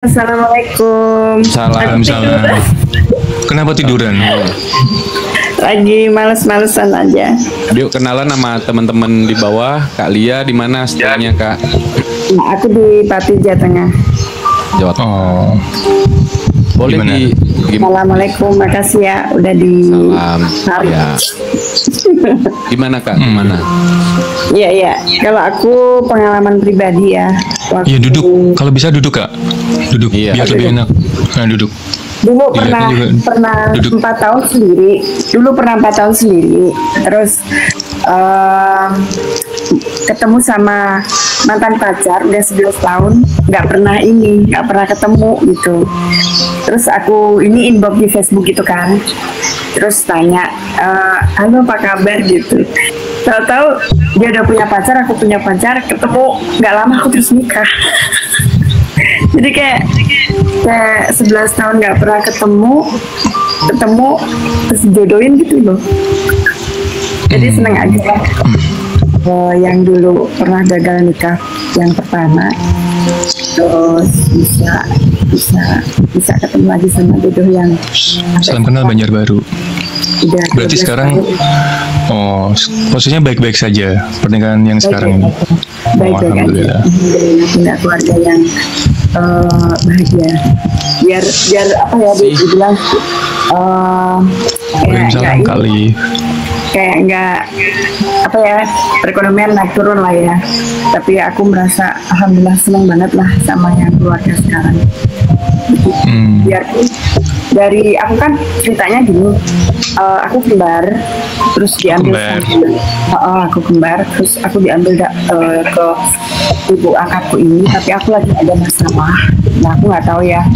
Assalamualaikum. Salam, salam. Kenapa tiduran? Lagi males-malesan aja. Yuk kenalan sama teman-teman di bawah. Kak Lia di mana stay-nya Kak? Nah, aku di Pati, Jawa Tengah. Jawa Tengah. Oh, Boleh gimana? Assalamualaikum, makasih ya udah di Salam. tarik. Ya. Gimana Kak? Gimana? Iya, iya. Kalau aku pengalaman pribadi ya. Iya, duduk. Kalau bisa duduk, Kak. Duduk, Iya. biar lebih enak. Nah, duduk. Dulu Dilihatnya pernah juga duduk. 4 tahun sendiri. Dulu pernah 4 tahun sendiri. Terus ketemu sama mantan pacar udah 11 tahun, nggak pernah ketemu gitu. Terus aku ini inbox di Facebook gitu kan. Terus tanya, halo apa kabar gitu. Tahu-tahu dia udah punya pacar, aku punya pacar, ketemu nggak lama aku terus nikah. Jadi kayak 11 tahun nggak pernah ketemu terus jodohin gitu loh. Jadi seneng aja lah. Yang dulu pernah gagal nikah yang pertama, terus bisa ketemu lagi sama jodoh yang Salam kenal Banjarbaru. udah Berarti 12 sekarang, tahun. posisinya baik-baik saja pernikahan yang sekarang ini. Baik-baik aja. Alhamdulillah. Alhamdulillah punya keluarga yang bahagia. Biar apa ya dibilang Waalaikumsalam kali. kayak nggak apa ya, perekonomian naik turun lah ya, tapi aku merasa alhamdulillah senang banget lah sama yang keluarga sekarang. Biarpun dari aku kan ceritanya gini, aku kembar terus diambil aku kembar terus aku diambil ke ibu angkatku ini, tapi aku lagi ada masalah. Nah aku nggak tahu ya.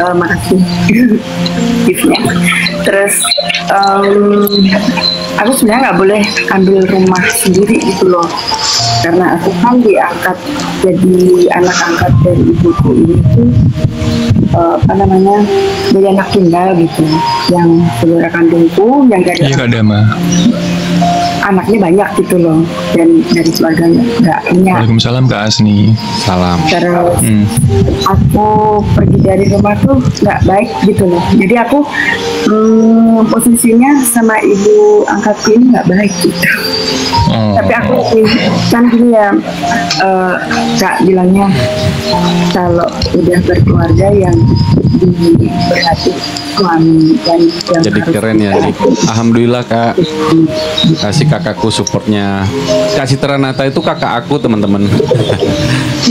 Makasih giftnya. Terus aku sebenarnya nggak boleh ambil rumah sendiri gitu loh, karena aku kan diangkat jadi anak angkat dari ibuku ini tuh apa namanya, jadi anak tunggal gitu, yang saudara kandungku yang dari Iya, Kak Dama. anaknya banyak gitu loh, dan dari keluarganya nggak punya. Waalaikumsalam Kak Asni. Salam. Terus aku pergi dari rumah tuh nggak baik gitu loh. Jadi aku posisinya sama ibu angkatku ini nggak baik gitu. Tapi aku kan gini ya, Kak bilangnya kalau udah berkeluarga yang berarti suami dan yang Jadi harus keren ya. Alhamdulillah Kak. Kasih kakakku supportnya. Kasih Teranata itu kakak aku teman-teman.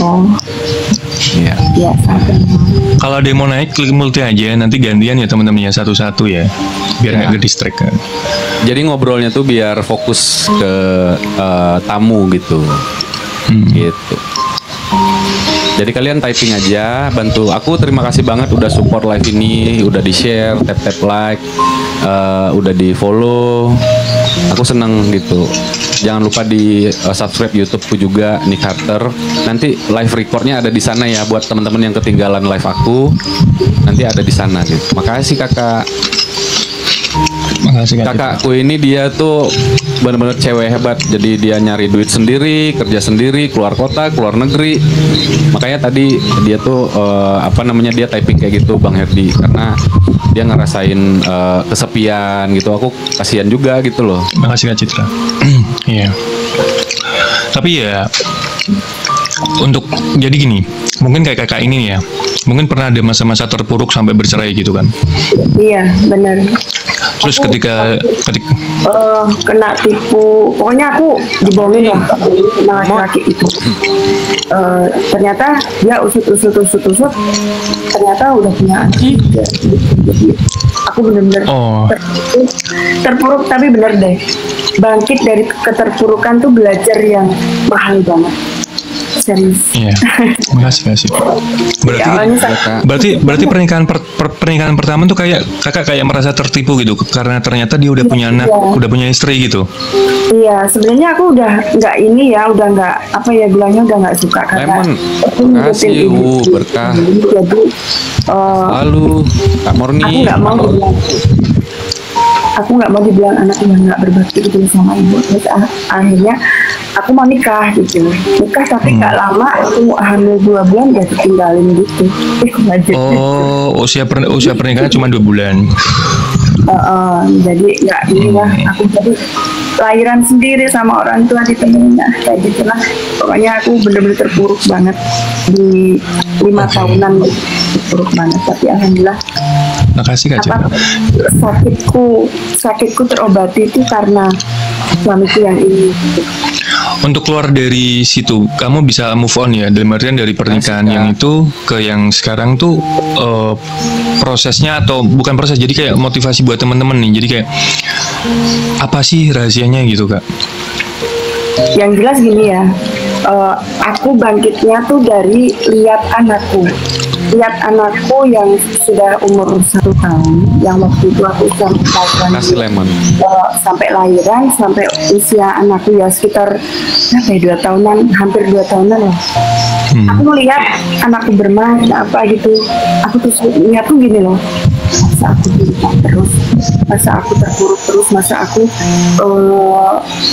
Oh, Iya. ya sampai. Kalau ada yang mau naik, klik multi aja. Nanti gantian ya teman-temannya satu-satu ya. Biar nggak ke-distract kan. Jadi ngobrolnya tuh biar fokus ke tamu gitu. Gitu. Jadi kalian typing aja, bantu aku. Terima kasih banget udah support live ini, udah di share, tap like, udah di follow. Aku seneng gitu. Jangan lupa di subscribe YouTubeku juga, Nick Carter. Nanti live recordnya ada di sana ya, buat teman-teman yang ketinggalan live aku. Nanti ada di sana gitu. Makasih kakak. Makasih Kak. Kakakku ini dia tuh bener-bener cewek hebat. Jadi dia nyari duit sendiri, kerja sendiri, keluar kota, keluar negeri. Makanya tadi dia tuh apa namanya, dia typing kayak gitu Bang Herdi, karena dia ngerasain kesepian gitu. Aku kasihan juga gitu loh. Makasih Kak Citra. Iya. Tapi ya, untuk jadi gini, mungkin kayak kakak ini ya, mungkin pernah ada masa-masa terpuruk sampai bercerai gitu kan. Iya benar. Terus ketika Kena tipu, pokoknya aku dibohongin lah sama laki-laki itu. Ternyata dia usut, ternyata udah punya anak. Jadi aku benar-benar terpuruk, tapi bener deh, bangkit dari keterpurukan tuh belajar yang mahal banget. Serius. Iya, makasih. Berarti pernikahan pertama tuh kayak kakak kayak merasa tertipu gitu, karena ternyata dia udah punya anak, udah punya istri gitu. Iya, sebenarnya aku udah nggak ini ya, udah nggak apa ya bilangnya, udah nggak suka karena Lemon, makasih berkah. Jadi Lalu Kak Morni. aku nggak mau dibilang anak yang nggak berbakti gitu sama ibu. Terus akhirnya aku mau nikah gitu. Nikah tapi nggak lama, aku hamil 2 bulan udah ditinggalin gitu. Lanjut. Oh, usia pernikahan cuma 2 bulan. Jadi nggak inilah, aku jadi lahiran sendiri sama orang tua ditemenin, kayak gitulah. Pokoknya aku bener-bener terpuruk banget di 5 tahunan, terpuruk banget. Tapi alhamdulillah. Makasih Kak Cem. Sakitku terobati itu karena suamiku yang ini. Untuk keluar dari situ, kamu bisa move on ya, dalam artian dari pernikahan yang itu ke yang sekarang tuh prosesnya, atau bukan proses, jadi kayak motivasi buat teman-teman nih. Jadi kayak apa sih rahasianya gitu Kak? Yang jelas gini ya, aku bangkitnya tuh dari lihat anakku yang sudah umur 1 tahun, yang waktu itu aku sampai lahiran sampai usia anakku ya sekitar 2 tahunan, hampir 2 tahunan lah. Aku melihat anakku bermain apa gitu, aku tuh lihat tuh gini loh, masa aku berubah terus, masa aku terpuruk terus, masa aku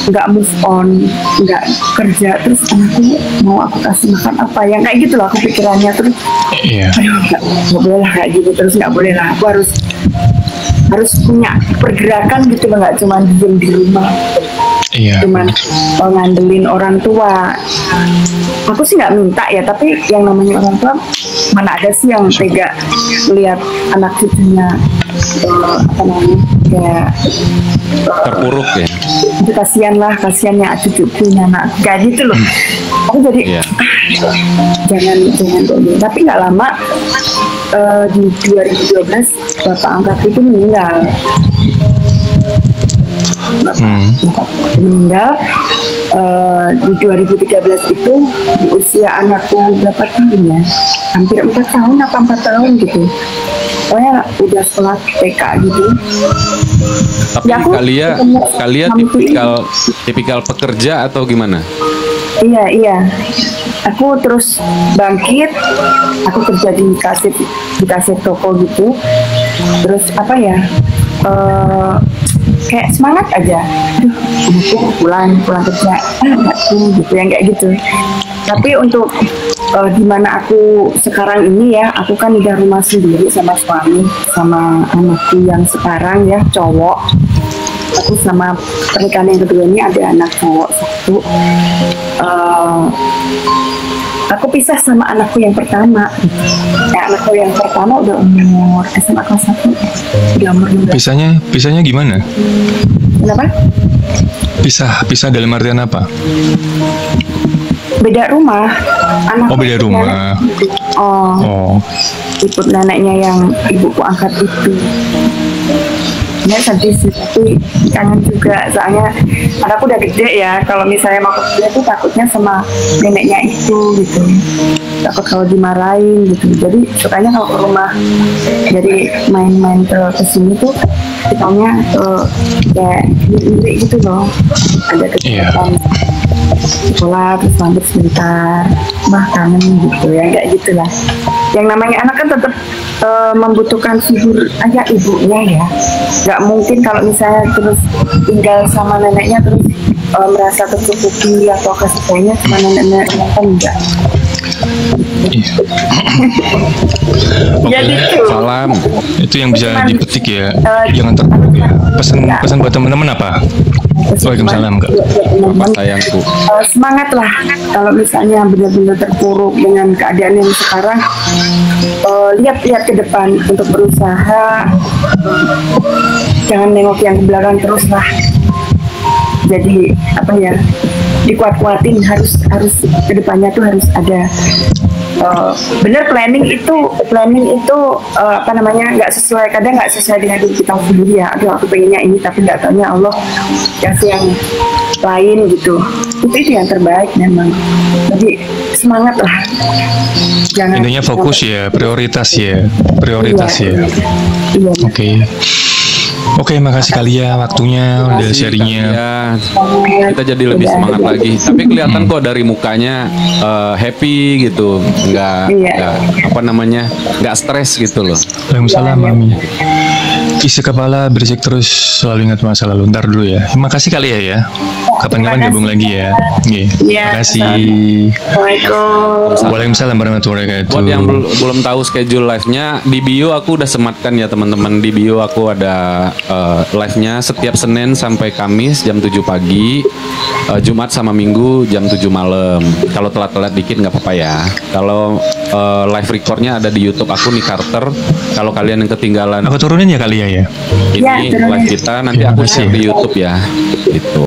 nggak move on, nggak kerja, terus anakku mau aku kasih makan apa, yang kayak gitu loh aku pikirannya. Terus nggak boleh lah kayak gitu, terus nggak boleh lah, aku harus punya pergerakan gitu loh, nggak cuma diem di rumah. Cuman ngandelin orang tua. Aku sih nggak minta ya, tapi yang namanya orang tua mana ada sih yang tega lihat anak cucunya kayak terpuruk ya. Itu kasihannya cucuku anak kayak gitu loh. Aku jadi jangan dulu. Tapi nggak lama di 2012 bapak angkat itu meninggal. Meninggal di 2013 itu di usia anakku berapa tahun ya, hampir 4 tahun apa 4 tahun gitu, pokoknya udah sekolah TK gitu. Tapi ya, kalian tipikal pekerja atau gimana? Iya, aku terus bangkit, aku kerja di kasir toko gitu, terus apa ya, kayak semangat aja, aku pulang kerja, gitu yang kayak gitu. Tapi untuk di mana aku sekarang ini ya, aku kan udah rumah sendiri sama suami, sama anakku yang sekarang ya cowok. Aku sama pernikahan yang kedua ini ada anak cowok 1. Aku pisah sama anakku yang pertama. Anakku yang pertama udah umur SMA kelas 1, udah umur 12. Pisahnya gimana? Kenapa? Pisah dalam artian apa? Beda rumah. Beda rumah. Ikut neneknya yang ibuku angkat itu. Ya sedih sih, tapi kangen juga, soalnya anakku udah gede ya, kalau misalnya mau kerja tuh takutnya sama neneknya itu gitu, takut kalau dimarahin gitu. Jadi sukanya kalau ke rumah, jadi main-main ke sini tuh kitanya kayak mirip gitu loh, ada kegiatan sekolah terus mampir sebentar, kangen gitu ya, kayak gitulah. Yang namanya anak kan tetap membutuhkan figur ayah ibunya ya, nggak mungkin kalau misalnya terus tinggal sama neneknya terus merasa tercukupi atau kasih sayangnya cuma neneknya, kan enggak. Ya gitu. Salam. Itu yang bisa dipetik ya. Jangan terpuruk ya. Pesan buat teman-teman apa? Waalaikumsalam Kak. Sayangku. Semangat lah. Kalau misalnya benar-benar terpuruk dengan keadaan yang sekarang, lihat ke depan untuk berusaha. Jangan nengok yang ke belakang terus lah. Jadi apa ya? Dikuat-kuatin, harus kedepannya tuh harus ada bener planning itu apa namanya, nggak sesuai, kadang nggak sesuai dengan diri kita sendiri ya. Aduh aku pengennya ini tapi nggak taunya Allah kasih yang lain gitu. Itu yang terbaik memang. Jadi semangat lah. Jangan intinya fokus ya, prioritas ya. Iya. Oke, makasih kali ya waktunya, udah sharingnya. Kita jadi lebih semangat lagi. Tapi kelihatan kok dari mukanya happy gitu, nggak stres gitu loh. Waalaikumsalam, Mami. isi kepala, berisik terus, selalu ingat masa lalu. Ntar dulu ya. Makasih kali ya. Kapan-kapan gabung lagi ya. Iya. Makasih. Assalamualaikum. Waalaikumsalam warahmatullahi wabarakatuh. Buat yang belum tahu schedule live-nya, di bio aku udah sematkan ya teman-teman. Di bio aku ada live-nya setiap Senin sampai Kamis jam 7 pagi, Jumat sama Minggu jam 7 malam. Kalau telat-telat dikit nggak apa-apa ya. Kalau live record-nya ada di YouTube aku nih Carter. Kalau kalian yang ketinggalan Aku turunin ya kali ya. ini Ya, turunin. live kita nanti aku share di YouTube ya. Gitu.